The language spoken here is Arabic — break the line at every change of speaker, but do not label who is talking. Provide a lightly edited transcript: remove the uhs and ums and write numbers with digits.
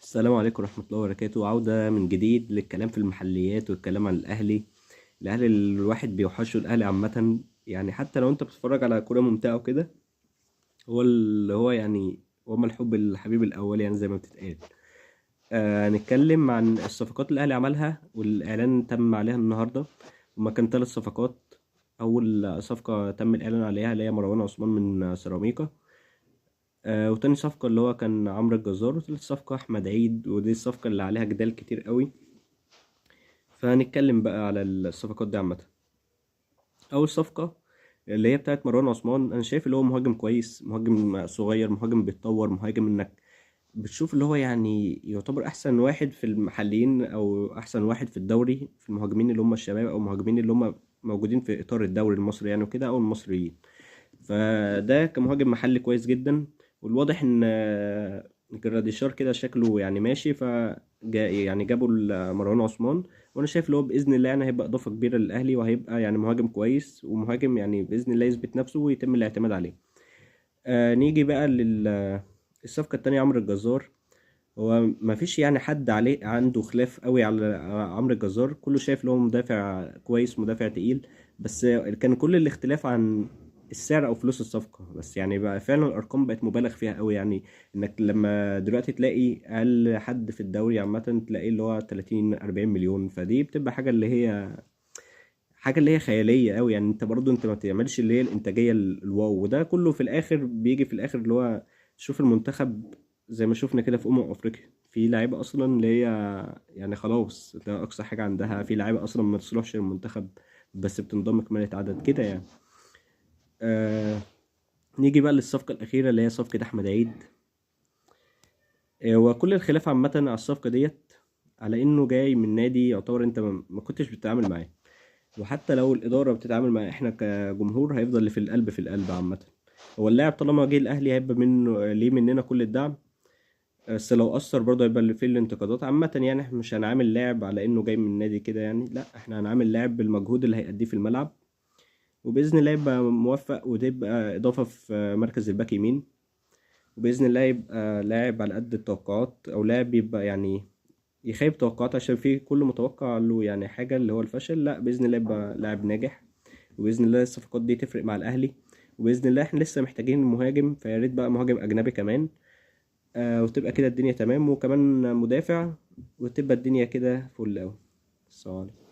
السلام عليكم ورحمة الله وبركاته. عودة من جديد للكلام في المحليات والكلام عن الأهلي الواحد بيوحشه الأهلي عامة. يعني حتى لو أنت بتتفرج على كورة ممتعة وكده، هو اللي هو يعني هما الحبيب الأول، يعني زي ما بتتقال. هنتكلم عن الصفقات اللي الأهلي عملها والإعلان تم عليها النهاردة. هما كان 3 صفقات. أول صفقة تم الإعلان عليها اللي هي مروان عثمان من سيراميكا. وتاني صفقة اللي هو كان عمرو الجزار، وتالت صفقة أحمد عيد، ودي الصفقة اللي عليها جدال كتير قوي. فهنتكلم بقى على الصفقات دي عامة. أول صفقة اللي هي بتاعت مروان عثمان، أنا شايف اللي هو مهاجم كويس، مهاجم صغير، مهاجم بيتطور، مهاجم إنك بتشوف اللي هو يعني يعتبر أحسن واحد في المحليين أو أحسن واحد في الدوري، في المهاجمين اللي هم الشباب أو المهاجمين اللي هم موجودين في إطار الدوري المصري يعني وكده، أو المصريين. فده كمهاجم محلي كويس جدا. والواضح ان جراديشار كده شكله يعني ماشي، يعني جابوا مروان عثمان. وانا شايف ان هو باذن الله يعني هيبقى اضافه كبيره للاهلي، وهيبقى يعني مهاجم كويس ومهاجم يعني باذن الله يثبت نفسه ويتم الاعتماد عليه. نيجي بقى الصفقه التانية، عمرو الجزار. هو ما فيش يعني حد عليه عنده خلاف قوي على عمرو الجزار، كله شايف ان هو مدافع كويس، مدافع تقيل. بس كان كل الاختلاف عن السعر او فلوس الصفقة. بس يعني بقى فعلا الارقام بقت مبالغ فيها قوي، يعني انك لما دلوقتي تلاقي اقل حد في الدوري عامة تلاقيه اللي هو 30 40 مليون، فدي بتبقى حاجة اللي هي خيالية قوي. يعني انت برضو انت ما بتعملش اللي هي الانتاجية الواو، وده كله في الاخر بيجي في الاخر اللي هو شوف المنتخب. زي ما شفنا كده في افريقيا، في لعيبة اصلا اللي هي يعني خلاص ده اقصى حاجة عندها، في لعيبة اصلا ما تصلحش للمنتخب بس بتنضم كمالة عدد كده يعني. آه نيجي بقى للصفقة الأخيرة اللي هي صفقة أحمد عيد. وكل الخلاف عامة على الصفقة ديت على إنه جاي من نادي يعتبر أنت ما كنتش بتتعامل معاه. وحتى لو الإدارة بتتعامل مع إحنا كجمهور، هيفضل اللي في القلب عامة. هو اللاعب طالما جه الأهلي هيبقى منه ليه مننا كل الدعم. بس لو أثر برضه هيبقى اللي فيه الانتقادات عامة. يعني إحنا مش هنعامل لاعب على إنه جاي من نادي كده، يعني لا، إحنا هنعامل لاعب بالمجهود اللي هيأديه في الملعب. وبإذن الله يبقى موفق وتبقى إضافة في مركز الباك يمين. وبإذن الله يبقى لاعب على قد التوقعات، أو لاعب يبقى يعني يخيب توقعات، عشان في كل متوقع له يعني حاجة اللي هو الفشل. لا، بإذن الله يبقى لاعب ناجح. وبإذن الله الصفقات دي تفرق مع الأهلي. وبإذن الله احنا لسه محتاجين مهاجم، فيا ريت بقى مهاجم أجنبي كمان. وتبقى كده الدنيا تمام، وكمان مدافع، وتبقى الدنيا كده فل أوي. السلام عليكم.